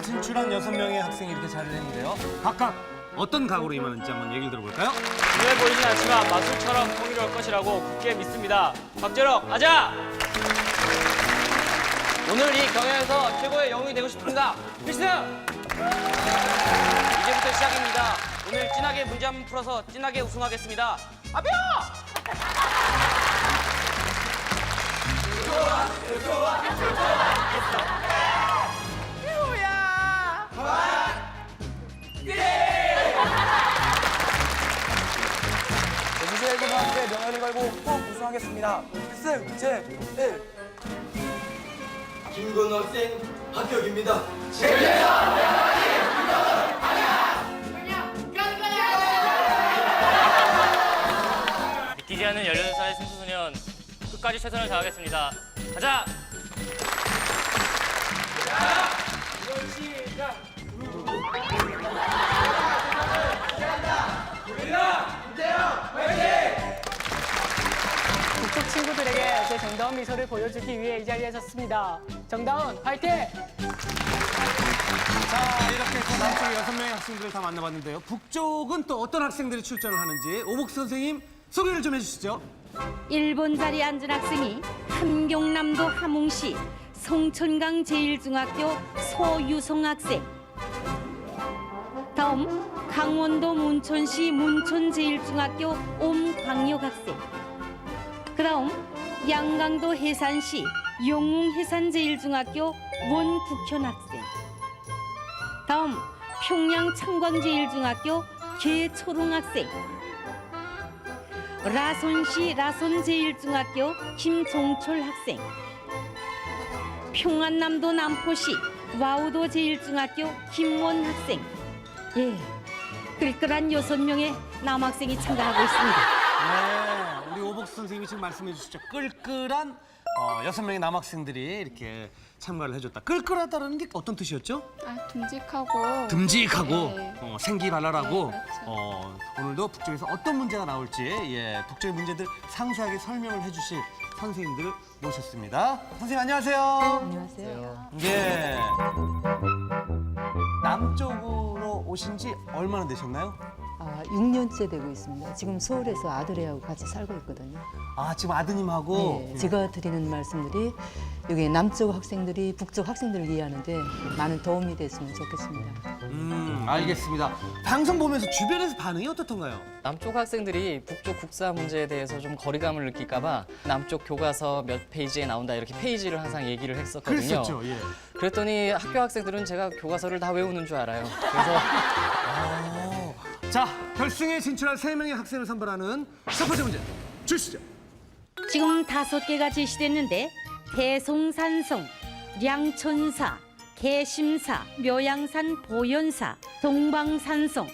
결승에 진출한 6명의 학생이 이렇게 자리를 했는데요. 각각 어떤 각오로 임하는지 한번 얘기를 들어볼까요? 눈에 보이진 않지만 마술처럼 통일할 것이라고 굳게 믿습니다. 박재록, 가자! 오늘 이 경연에서 최고의 영웅이 되고 싶습니다. 필승! 이제부터 시작입니다. 오늘 진하게 문제 한번 풀어서 진하게 우승하겠습니다. 아뼈! 무시의 고등학교에 명예를 걸고 꼭 우승하겠습니다. 필승 제1. 김건우 학생 합격입니다. 믿기지 않는 18살의 승수소년 끝까지 최선을 다하겠습니다. 가자! 북쪽 친구들에게 제 정다운 미소를 보여주기 위해 이 자리에 섰습니다. 정다운, 화이팅! 자, 이렇게 해서 남쪽의 6명의 학생들을 다 만나봤는데요. 북쪽은 또 어떤 학생들이 출전을 하는지 오복 선생님 소개를 좀 해주시죠. 1번 자리에 앉은 학생이 함경남도 함흥시 성천강 제1중학교 소유성 학생. 다음 강원도 문천시 문천 제1중학교 옴광역 학생. 그다음 양강도 해산시 용웅해산 제1중학교 원국현 학생. 다음 평양 창광 제1중학교 계초롱 학생. 라손시 라손 제1중학교 김종철 학생. 평안남도 남포시 와우도 제1중학교 김원 학생. 예, 끌끌한 6명의 남학생이 참가하고 있습니다. 네, 우리 오복 선생님이 지금 말씀해 주시죠. 끌끌한 6명의 남학생들이 이렇게 참가를 해줬다. 끌끌하다는 게 어떤 뜻이었죠? 듬직하고. 듬직하고 네. 생기발랄하고 네, 그렇죠. 오늘도 북쪽에서 어떤 문제가 나올지 북쪽의 문제들 상세하게 설명을 해주실 선생님들을 모셨습니다. 선생님 안녕하세요. 안녕하세요. 예. 남쪽으로 오신 지 얼마나 되셨나요? 6년째 되고 있습니다. 지금 서울에서 아들애하고 같이 살고 있거든요. 아, 지금 아드님하고 네, 제가 드리는 말씀들이 여기 남쪽 학생들이 북쪽 학생들을 이해하는데 많은 도움이 됐으면 좋겠습니다. 알겠습니다. 방송 보면서 주변에서 반응이 어떻던가요? 남쪽 학생들이 북쪽 국사 문제에 대해서 좀 거리감을 느낄까봐 남쪽 교과서 몇 페이지에 나온다 이렇게 페이지를 항상 얘기를 했었거든요. 그랬었죠, 예. 그랬더니 학교 학생들은 제가 교과서를 다 외우는 줄 알아요. 그래서 자, 결승에 진출할 3명의 학생을 선발하는 첫 번째 문제 주시죠. 지금 5개가 제시됐는데 대송산성, 량천사, 개심사, 묘양산 보현사, 동방산성.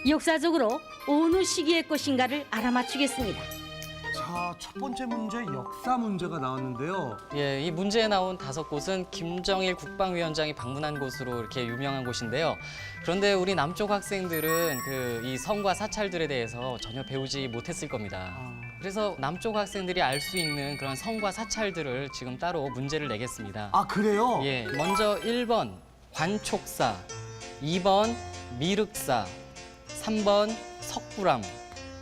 역사적으로 어느 시기의 것인가를 알아맞추겠습니다. 자, 첫 번째 문제 역사 문제가 나왔는데요. 예, 이 문제에 나온 5곳은 김정일 국방위원장이 방문한 곳으로 이렇게 유명한 곳인데요. 그런데 우리 남쪽 학생들은 이 성과 사찰들에 대해서 전혀 배우지 못했을 겁니다. 그래서 남쪽 학생들이 알 수 있는 그런 성과 사찰들을 지금 따로 문제를 내겠습니다. 아, 그래요? 예, 먼저 1번 관촉사, 2번 미륵사, 3번 석굴암,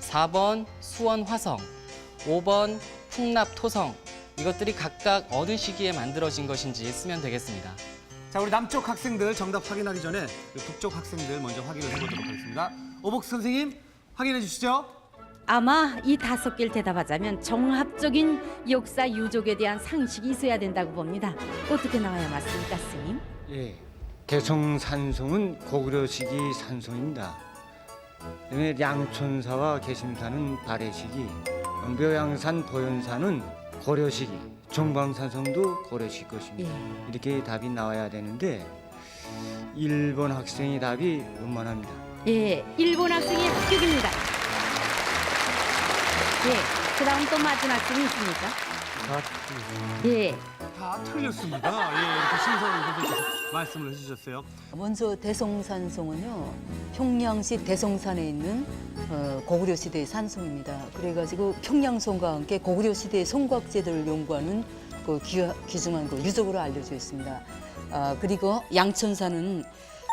4번 수원화성, 5번 풍납토성. 이것들이 각각 어느 시기에 만들어진 것인지 쓰면 되겠습니다. 자, 우리 남쪽 학생들 정답 확인하기 전에 북쪽 학생들 먼저 확인을 해보도록 하겠습니다. 오복 선생님 확인해 주시죠. 아마 이 5개를 대답하자면 정합적인 역사 유적에 대한 상식이 있어야 된다고 봅니다. 어떻게 나와야 맞습니까, 스님? 예, 대성산성은 고구려 시기 산성입니다. 그다음에 량천사와 개심사는 발해 시기, 묘양산 보현사는 고려 시기, 정방산성도 고려 시기 것입니다. 예. 이렇게 답이 나와야 되는데 1번 학생의 답이 원만합니다. 예, 일본 학생이 합격입니다. 예, 그다음 또 맞은 학생이 있습니까? 예. 다 틀렸습니다. 이렇게 신선한 선생님께서 말씀을 해주셨어요. 먼저 대성산성은요, 평양시 대성산에 있는 고구려 시대의 산성입니다. 그래가지고 평양성과 함께 고구려 시대의 성곽제들을 연구하는 그 귀중한 그 유적으로 알려져 있습니다. 그리고 양천산은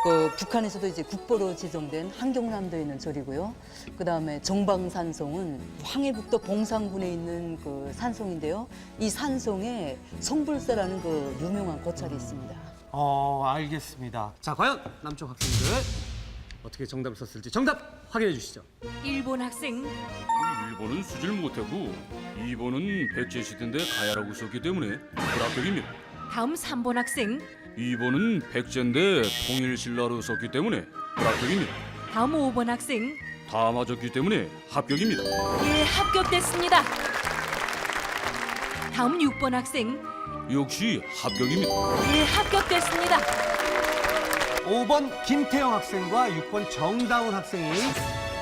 그 북한에서도 이제 국보로 지정된 한경남도에 있는 절이고요. 그 다음에 정방산송은 황해북도 봉상군에 있는 그 산송인데요. 이 산송에 성불사라는 그 유명한 고찰이 있습니다. 알겠습니다. 자, 과연 남쪽 학생들 어떻게 정답을 썼을지 정답 확인해 주시죠. 1번 학생 1번은 쓰질 못하고 2번은 백제시대인데 가야라고 썼기 때문에 불합격입니다. 다음 3번 학생 2번은 백제인데 통일신라로 썼기 때문에 불합격입니다. 다음 5번 학생 다 맞았기 때문에 합격입니다. 예, 합격됐습니다. 다음 6번 학생 역시 합격입니다. 예, 합격됐습니다. 5번 김태영 학생과 6번 정다운 학생이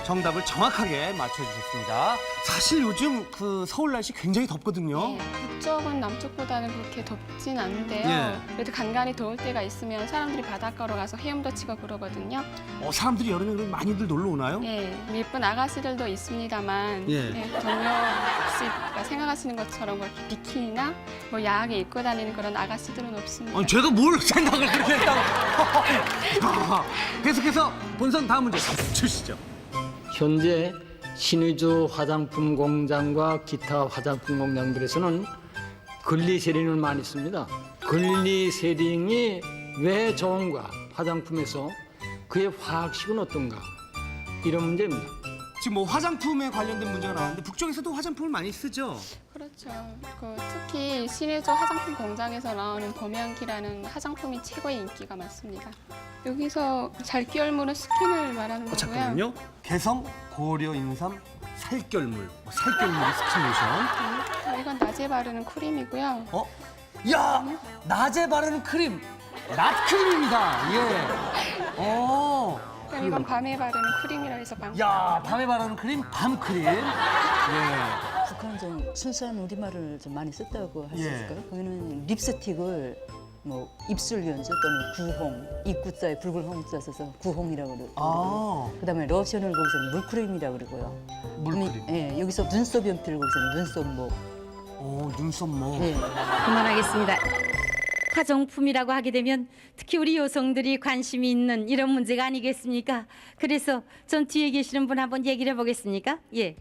정답을 정확하게 맞춰주셨습니다. 사실 요즘 그 서울 날씨 굉장히 덥거든요. 네, 북쪽은 남쪽보다는 그렇게 덥진 않은데요. 예. 그래도 간간히 더울 때가 있으면 사람들이 바닷가로 가서 헤엄도 치고 그러거든요. 사람들이 여름에 그럼 많이들 놀러 오나요? 예, 예쁜 아가씨들도 있습니다만 예. 전혀 혹시 생각하시는 것처럼 그렇게 비키니나 뭐 야하게 입고 다니는 그런 아가씨들은 없습니다. 아니, 제가 뭘 생각을 그렇게 했다고. 자, 계속해서 본선 다음 문제 주시죠. 현재 신의주 화장품 공장과 기타 화장품 공장들에서는 글리세린을 많이 씁니다. 글리세린이 왜 좋은가? 화장품에서 그의 화학식은 어떤가? 이런 문제입니다. 지금 뭐 화장품에 관련된 문제가 나왔는데 북쪽에서도 화장품을 많이 쓰죠? 그렇죠. 특히 신의주 화장품 공장에서 나오는 범양기라는 화장품이 최고의 인기가 많습니다. 여기서 살결물은 스킨을 말하는 거고요. 잠깐만요. 개성, 고려, 인삼, 살결물. 살결물이 스킨 로션. 이건 낮에 바르는 크림이고요. 야! 낮에 바르는 크림. 낮크림입니다. 예. 그럼 이건 밤에 바르는 크림이라 해서 밤크림. 야, 밤에 바르는 크림, 밤크림. 예. 북한은 좀 순수한 우리말을 좀 많이 썼다고 할 수 예. 있을까요? 거기는 립스틱을 뭐 입술 연주 또는 구홍, 입구자에 붉은 홍자 써서 구홍이라고 그러고 그다음에 로션을 거기서는 물크림이라고 그러고요. 물크림. 예, 여기서 눈썹 연필을 거기서는 눈썹목. 눈썹목. 예. 그만하겠습니다. 화장품이라고 하게 되면 특히 우리 여성들이 관심이 있는 이런 문제가 아니겠습니까? 그래서 전 뒤에 계시는 분 한번 얘기를 해보겠습니까? 예.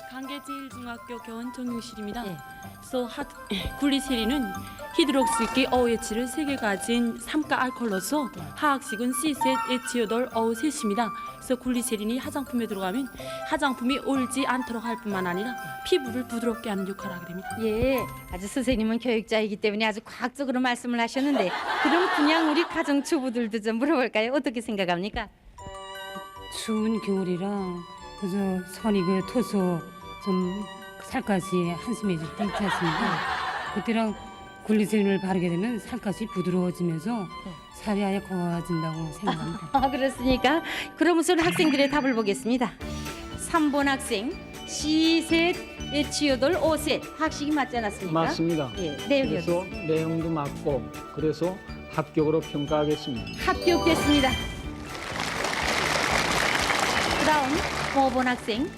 강계제일중학교 교원정용실입니다. 그래서 글리세린은 히드록시기 어에치를 3개 가진 삼가 알코올로서 화학식은 시셋 에치오돌 어셋입니다. 그래서 글리세린이 화장품에 들어가면 화장품이 얼지 않도록 할 뿐만 아니라 피부를 부드럽게 하는 역할을 하게 됩니다. 예, 아주 선생님은 교육자이기 때문에 아주 과학적으로 말씀을 하셨는데 그럼 그냥 우리 가정주부들도 좀 물어볼까요? 어떻게 생각합니까? 추운 겨울이라 그저 손이 그 토서 좀 살갗이 한숨이 좀 있지 않습니까? 그때랑 글리세린을 바르게 되면 살갗이 부드러워지면서 살이 아예 고와진다고 생각합니다. 그렇습니까? 그럼 우선 학생들의 답을 보겠습니다. 3번 학생 시셋 에치오돌 오셋 학식이 맞지 않았습니까? 맞습니다. 예, 내용이 그래서 내용도 맞고 그래서 합격으로 평가하겠습니다. 합격됐습니다. 그다음 5번 학생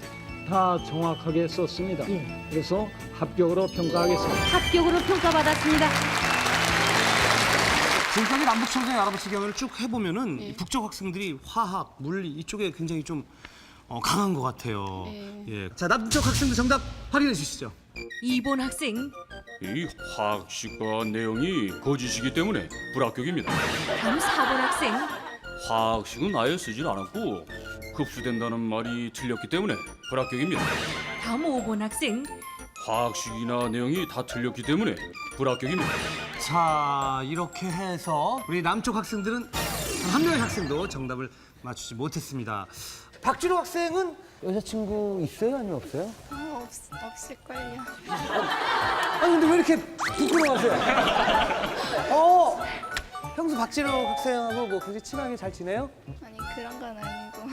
다 정확하게 썼습니다. 예. 그래서 합격으로 평가하겠습니다. 합격으로 평가받았습니다. 지금까지 남북청소년 알아보기 경연을 쭉 해보면은 이 북쪽 학생들이 화학, 물리 이쪽에 굉장히 좀 강한 것 같아요. 예. 자, 남쪽 학생들 정답 확인해 주시죠. 2번 학생 이 화학식과 내용이 거짓이기 때문에 불합격입니다. 다음 4번 학생 화학식은 아예 쓰질 않았고 흡수된다는 말이 틀렸기 때문에 불합격입니다. 다음 5번 학생 화학식이나 내용이 다 틀렸기 때문에 불합격입니다. 자, 이렇게 해서 우리 남쪽 학생들은 한 명의 학생도 정답을 맞추지 못했습니다. 박준호 학생은 여자친구 있어요? 아니면 없어요? 없을걸요. 아니, 근데 왜 이렇게 부끄러워하세요? 평소 박진호 학생하고 뭐 굉장히 친하게 잘 지내요? 아니 그런 건 아니고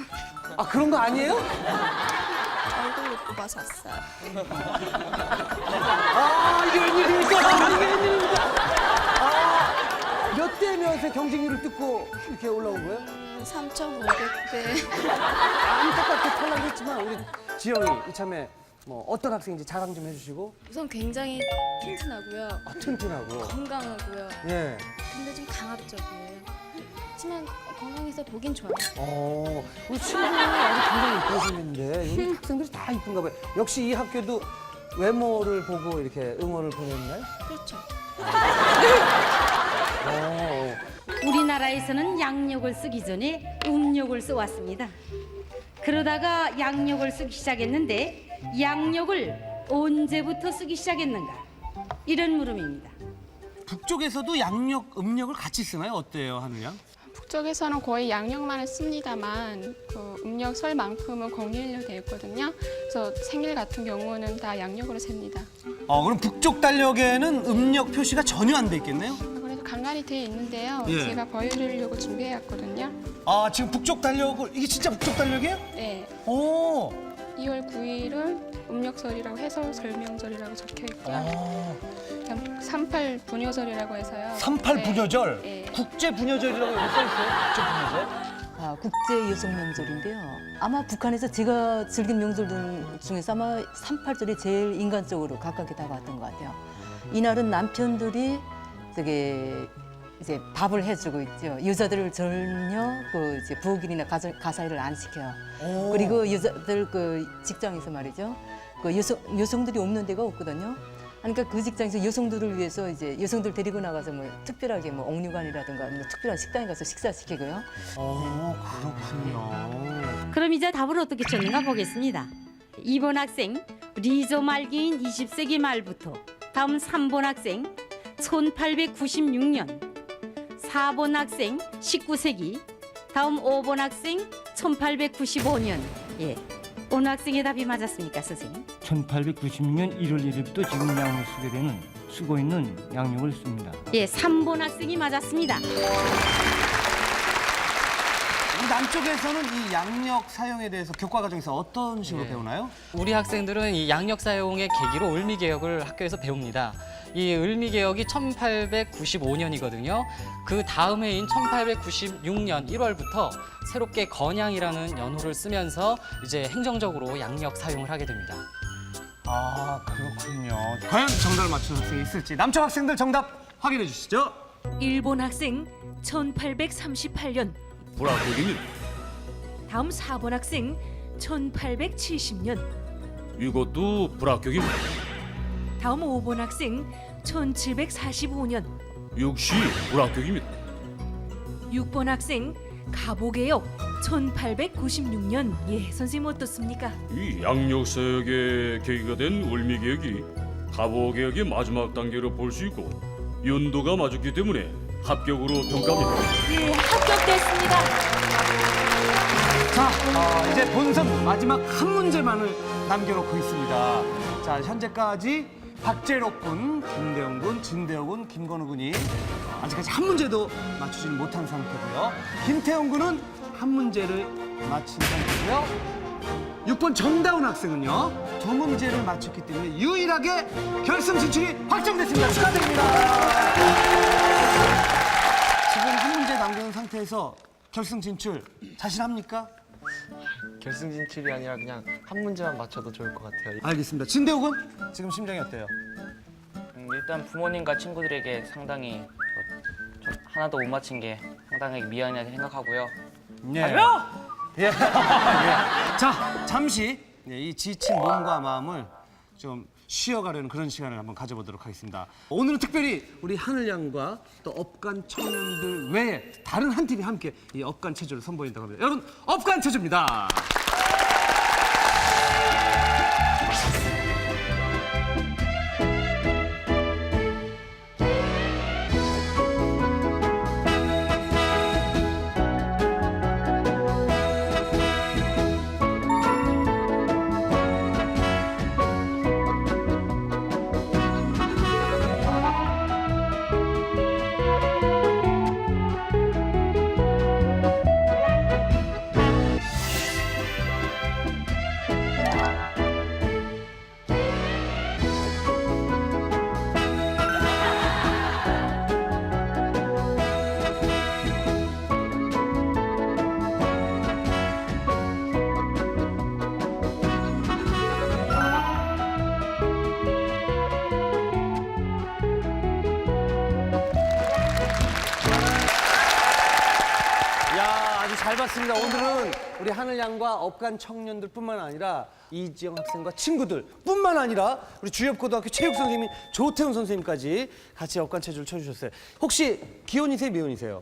아, 그런 거 아니에요? 얼굴을 뽑아서 왔어요. 이게 웬일입니까? 이게 웬일입니까? 몇 대 몇의 경쟁률을 뜯고 이렇게 올라온 거예요? 3,500대. 안타깝게 탈락했지만 우리 지영이 이참에 뭐 어떤 학생인지 자랑 좀 해주시고. 우선 굉장히 튼튼하고요. 튼튼하고. 건강하고요. 예. 근데 좀 강압적이에요. 하지만 건강해서 보긴 좋아요. 우리 친구는 아주 굉장히 이쁘게 생겼는데 여기 학생들이 다 이쁜가 봐요. 역시 이 학교도 외모를 보고 이렇게 응원을 보냈나요? 그렇죠. 우리나라에서는 양력을 쓰기 전에 음력을 써왔습니다. 그러다가 양력을 쓰기 시작했는데 양력을 언제부터 쓰기 시작했는가? 이런 물음입니다. 북쪽에서도 양력, 음력을 같이 쓰나요? 어때요, 하늘 양? 북쪽에서는 거의 양력만을 씁니다만 그 음력 설만큼은 공휴일로 되어 있거든요. 그래서 생일 같은 경우는 다 양력으로 셉니다. 그럼 북쪽 달력에는 음력 표시가 전혀 안 돼 있겠네요? 그래서 간간히 되어 있는데요. 예. 제가 보여드리려고 준비해왔거든요. 지금 북쪽 달력을, 이게 진짜 북쪽 달력이에요? 네. 오. 2월 9일은 음력설이라고 해서 설명절이라고 적혀 있고요. 38 분여절이라고 해서요. 38 분여절? 네. 국제 분여절이라고 여기 써 있어요? 국제 분여절? 국제 여성 명절인데요. 아마 북한에서 제가 즐긴 명절들 중에서 아마 38절이 제일 인간적으로 가깝게 다가왔던 것 같아요. 이날은 남편들이 이제 밥을 해주고 있죠. 여자들을 전혀 이제 부엌일이나 가사일을 안 시켜요. 그리고 여자들 직장에서 말이죠. 여성들이 없는 데가 없거든요. 그러니까 그 직장에서 여성들을 위해서 이제 여성들 데리고 나가서 특별하게 옥류관이라든가 특별한 식당에 가서 식사시키고요. 그렇군요. 그럼 이제 답을 어떻게 쳤는가 보겠습니다. 2번 학생 리조 말기인 20세기 말부터, 다음 3번 학생 1896년, 4번 학생 19세기, 다음 5번 학생 1895년. 예, 어느 학생의 답이 맞았습니까, 선생님? 1896년 1월 1일부터 지금 양력 쓰게 되는 쓰고 있는 양력을 씁니다. 예, 3번 학생이 맞았습니다. 이 남쪽에서는 이 양력 사용에 대해서 교과 과정에서 어떤 식으로 배우나요? 우리 학생들은 이 양력 사용의 계기로 을미개혁을 학교에서 배웁니다. 이 을미개혁이 1895년이거든요. 그 다음 해인 1896년 1월부터 새롭게 건양이라는 연호를 쓰면서 이제 행정적으로 양력 사용을 하게 됩니다. 그렇군요. 과연 정답을 맞춘 학생이 있을지 남쪽 학생들 정답 확인해 주시죠. 1번 학생 1838년, 불합격입니다. 다음 4번 학생 1870년, 이것도 불합격입니다. 다음 5번 학생 1745년, 역시 불합격입니다. 6번 학생 가보개혁 1896년. 예, 선생님 어떻습니까? 이 양력 사역의 계기가 된 을미개혁이 가보개혁의 마지막 단계로 볼 수 있고 연도가 맞았기 때문에 합격으로 평가합니다. 예, 합격됐습니다. 자, 이제 본선 마지막 한 문제만을 남겨놓고 있습니다. 자, 현재까지 박재록 군, 김대영 군, 진대호 군, 김건우 군이 아직까지 한 문제도 맞추지 못한 상태고요. 김태형 군은 한 문제를 맞힌 상태고요. 6번 정다운 학생은요, 두 문제를 맞췄기 때문에 유일하게 결승 진출이 확정됐습니다. 축하드립니다. 지금 한 문제 남겨놓은 상태에서 결승 진출 자신합니까? 결승 진출이 아니라 그냥 한 문제만 맞춰도 좋을 것 같아요. 알겠습니다. 진대호 군, 지금 심정이 어때요? 일단 부모님과 친구들에게 상당히 하나도 못 맞힌 게 상당히 미안하게 생각하고요. 예. 예. 자, 잠시 이 지친 몸과 마음을 좀 쉬어가려는 그런 시간을 한번 가져보도록 하겠습니다. 오늘은 특별히 우리 하늘 양과 또 업간 청년들 외에 다른 한 팀이 함께 이 업간 체조를 선보인다고 합니다. 여러분, 업간 체조입니다. 잘 봤습니다. 오늘은 우리 하늘양과 업간 청년들뿐만 아니라 이지영 학생과 친구들뿐만 아니라 우리 주엽고등학교 체육 선생님 조태훈 선생님까지 같이 업간 체조를 쳐주셨어요. 혹시 기혼이세요, 미혼이세요?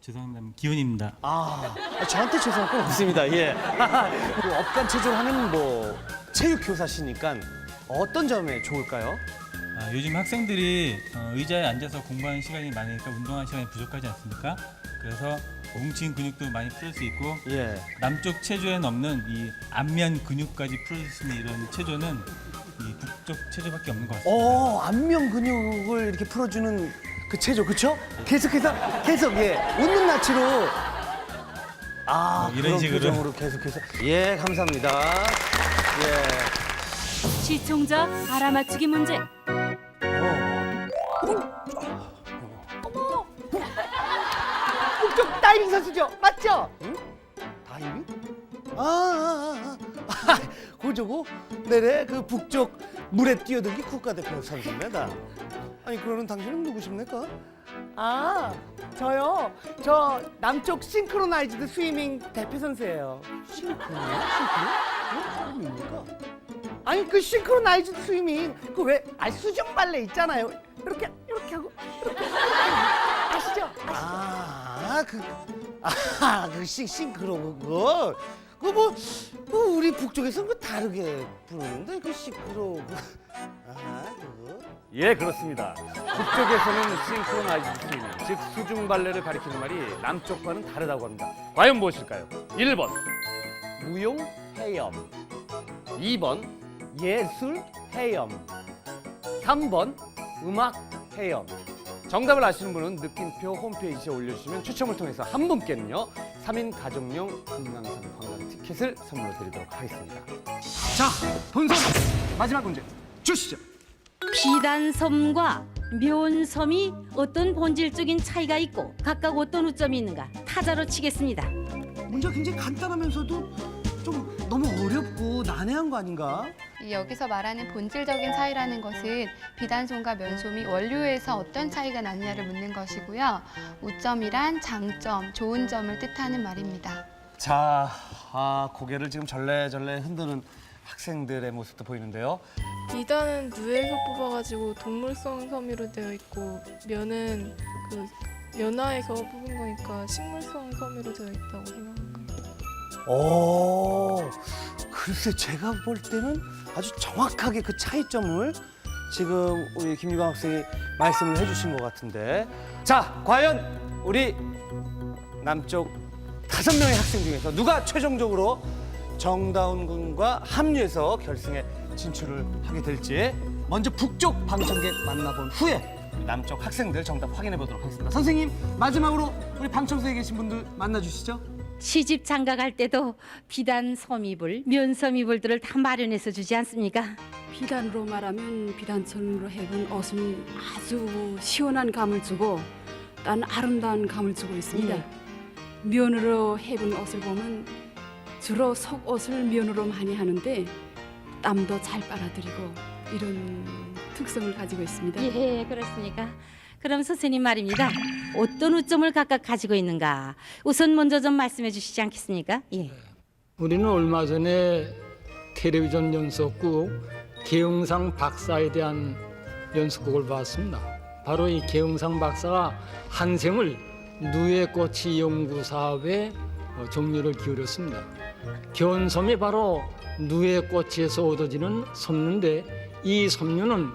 죄송합니다. 기훈입니다. 저한테 죄송할 건 없습니다. 예. 그 업간 체조를 하는 뭐 체육 교사시니까 어떤 점에 좋을까요? 요즘 학생들이 의자에 앉아서 공부하는 시간이 많으니까 운동하는 시간이 부족하지 않습니까? 그래서 뭉친 근육도 많이 풀 수 있고 예. 남쪽 체조에는 없는 이 안면 근육까지 풀 수 있는 이런 체조는 이 북쪽 체조밖에 없는 것 같습니다. 안면 근육을 이렇게 풀어주는 그 체조, 그렇죠? 계속해서 예, 웃는 낯으로 이런 그런 식으로. 표정으로 계속해서 예, 감사합니다. 예. 시청자 알아맞히기 문제. 북쪽 다이빙 선수죠, 맞죠? 응? 다이빙? 그저고 네네 그 북쪽 물에 뛰어들기 국가대표 선수입니다. 아니 그러는 당신은 누구십니까? 저요. 저 남쪽 싱크로나이즈드 스위밍 대표 선수예요. 싱크로요? 싱크로? 뭡니까? 아니 그 싱크로나이즈드 스위밍 그 왜 수중 발레 있잖아요. 이렇게 하고 이렇게 아시죠? 그 싱크로 그거 뭐 우리 북쪽에서는 그 다르게 부르는데 그 싱크로 그거 예 그렇습니다. 북쪽에서는 싱크로나이즈드 스위밍 즉 수중 발레를 가리키는 말이 남쪽과는 다르다고 합니다. 과연 무엇일까요? 1번 무용 헤엄, 2번 예술 헤엄, 3번 음악 헤엄. 정답을 아시는 분은 느낌표 홈페이지에 올려주시면 추첨을 통해서 한 분께는요 3인 가족용 금강산 관광 티켓을 선물로 드리도록 하겠습니다. 자, 본선 마지막 문제 주시죠. 비단섬과 묘은섬이 어떤 본질적인 차이가 있고 각각 어떤 우점이 있는가 타자로 치겠습니다. 문제가 굉장히 간단하면서도 좀 너무 어렵고 난해한 거 아닌가? 여기서 말하는 본질적인 차이라는 것은 비단솜과 면솜이 원료에서 어떤 차이가 나느냐를 묻는 것이고요. 우점이란 장점, 좋은 점을 뜻하는 말입니다. 자, 고개를 지금 절레절레 흔드는 학생들의 모습도 보이는데요. 비단은 누에서 뽑아가지고 동물성 섬유로 되어 있고 면은 그 연화에서 뽑은 거니까 식물성 섬유로 되어 있다고 생각합니다. 글쎄 제가 볼 때는 아주 정확하게 그 차이점을 지금 우리 김유광 학생이 말씀을 해주신 것 같은데 자, 과연 우리 남쪽 5명의 학생 중에서 누가 최종적으로 정다운 군과 합류해서 결승에 진출을 하게 될지 먼저 북쪽 방청객 만나본 후에 남쪽 학생들 정답 확인해 보도록 하겠습니다. 선생님 마지막으로 우리 방청석에 계신 분들 만나주시죠. 시집 장가 갈 때도 비단 섬이불, 면섬 이불들을 다 마련해서 주지 않습니까? 비단으로 말하면 비단천으로 해본 옷은 아주 시원한 감을 주고 난 아름다운 감을 주고 있습니다. 면으로 해본 옷을 보면 주로 속옷을 면으로 많이 하는데 땀도 잘 빨아들이고 이런 특성을 가지고 있습니다. 예, 그렇습니까? 그럼 선생님 말입니다. 어떤 우점을 각각 가지고 있는가? 우선 먼저 좀 말씀해 주시지 않겠습니까? 예. 우리는 얼마 전에 텔레비전 연속극 계흥상 박사에 대한 연속극을 봤습니다. 바로 이 계흥상 박사가 한 생을 누에꽃이 연구 사업에 정열을 기울였습니다. 견섬이 바로 누에꽃에서 얻어지는 섬유인데 이 섬유는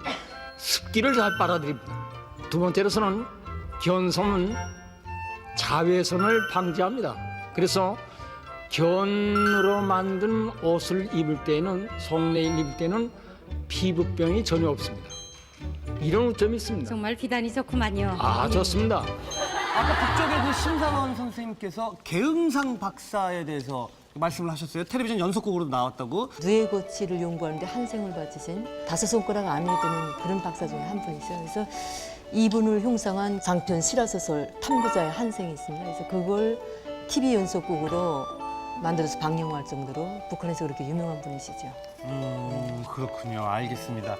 습기를 잘 빨아들입니다. 두 번째로서는 견섬은 자외선을 방지합니다. 그래서 견으로 만든 옷을 입을 때는 속내일 입을 때는 피부병이 전혀 없습니다. 이런 우점이 있습니다. 정말 비단이 좋구만요. 좋습니다. 아까 북쪽의 그 심사원 선생님께서 계흥상 박사에 대해서 말씀을 하셨어요. 텔레비전 연속곡으로 나왔다고. 누에고치를 연구하는데 한 생을 바치신 5손가락 안에 드는 그런 박사 중에 한 분이세요. 그래서 이분을 형상한 장편 실화소설 탐구자의 한 생이 있습니다. 그래서 그걸 TV 연속곡으로 만들어서 방영할 정도로 북한에서 그렇게 유명한 분이시죠. 그렇군요. 알겠습니다.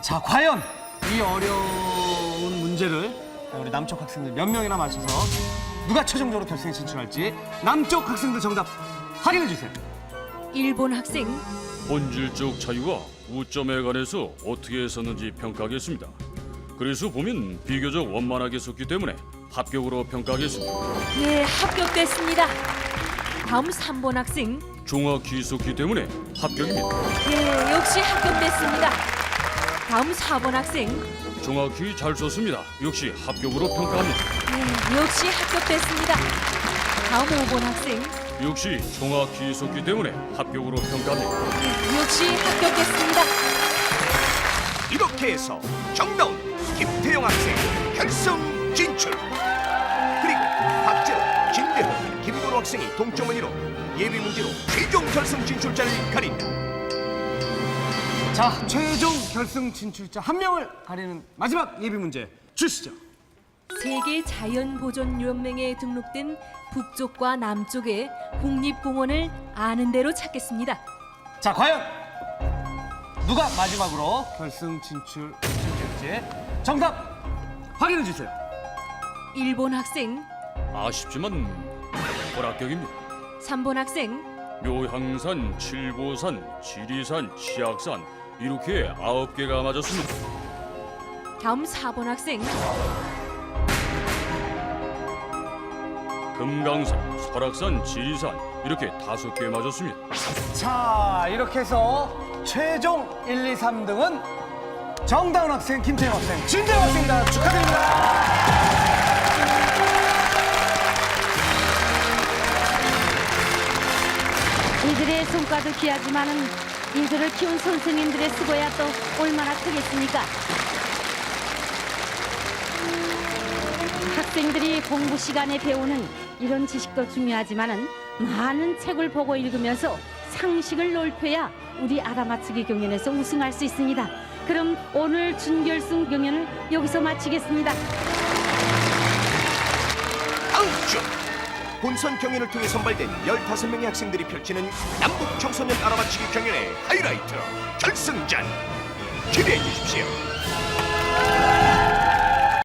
자, 과연 이 어려운 문제를 우리 남쪽 학생들 몇 명이나 맞춰서 누가 최종적으로 결승에 진출할지 남쪽 학생들 정답 확인해 주세요. 일본 학생 본질적 차이와 우점에 관해서 어떻게 했었는지 평가하겠습니다. 그래서 보면 비교적 원만하게 썼기 때문에 합격으로 평가하겠습니다. 네, 합격됐습니다. 다음 3번 학생 정확히 썼기 때문에 합격입니다. 네, 역시 합격됐습니다. 다음 4번 학생 정확히 잘 썼습니다. 역시 합격으로 평가합니다. 네, 역시 합격됐습니다. 다음 5번 학생 역시 정확히 썼기 때문에 합격으로 평가합니다. 네, 역시 합격됐습니다. 이렇게 해서 정다운 김태영 학생 결승 진출. 그리고 박재호, 진대호, 김건우 학생이 동점을 이뤄 예비 문제로 최종 결승 진출자를 가린다. 자, 최종 결승 진출자 한 명을 가리는 마지막 예비 문제 주시죠. 세계 자연보존연맹에 등록된 북쪽과 남쪽의 국립공원을 아는 대로 찾겠습니다. 자, 과연 누가 마지막으로 결승 진출할지 정답 확인해 주세요. 1번 학생, 아쉽지만 불합격입니다. 3번 학생, 묘향산, 칠보산, 지리산, 치악산 이렇게 9개가 맞았습니다. 다음 4번 학생, 금강산, 설악산, 지리산 이렇게 5개 맞았습니다. 자, 이렇게 해서 최종 1, 2, 3등은 정다운 학생, 김태형 학생, 진대호 학생입니다. 축하드립니다. 이들의 성과도 귀하지만은 이들을 키운 선생님들의 수고야 또 얼마나 크겠습니까? 학생들이 공부 시간에 배우는 이런 지식도 중요하지만은 많은 책을 보고 읽으면서 상식을 넓혀야 우리 알아맞히기 경연에서 우승할 수 있습니다. 그럼 오늘 준결승 경연을 여기서 마치겠습니다. 다음 주 본선 경연을 통해 선발된 15명의 학생들이 펼치는 남북 청소년 알아맞히기 경연의 하이라이트 결승전 기대해 주십시오.